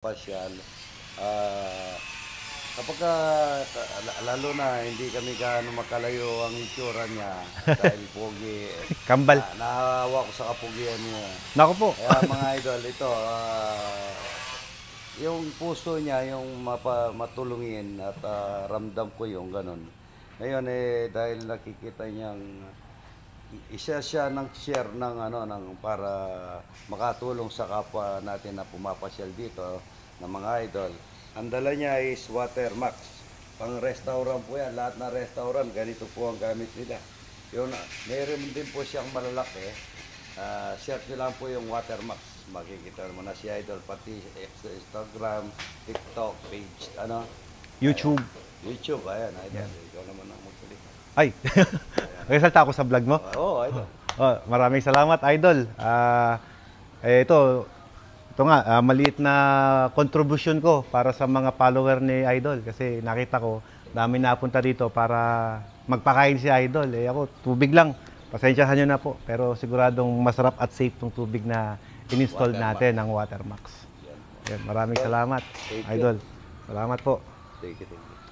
pasyal. Ah, kapagka lalo na hindi kami gaano makalayo ang itsura niya dahil pogi, Kambal. nahahawa ko sa kapugian niya. Naku po. Kaya mga idol, ito, yung puso niya, yung matulungin at ramdam ko yung ganun. Ngayon dahil nakikita niyang isa siya ng share ng para makatulong sa kapwa natin na pumapasyal dito ng mga idol. Ang dala niya is Watermax. Pang restaurant po yan. Lahat ng restaurant, ganito po ang gamit nila. Yun, meron din po siyang malalaki. Share nyo lang po yung Watermax. Makikita mo na si idol, pati sa Instagram, TikTok, page, YouTube. YouTube, ayan, idol. Ikaw naman ang magsalita. Ay, nagsalta ako sa vlog mo. Oo, idol. Oh, maraming salamat, Idol. Ito nga, maliit na contribution ko para sa mga follower ni Idol. Kasi nakita ko, dami napunta dito para magpakain si Idol. Ako, tubig lang. Pasensyahan nyo na po. Pero siguradong masarap at safe tong tubig na in-install natin ng Watermax. Yan, maraming salamat, Thank you. Idol. Salamat po. Thank you, thank you.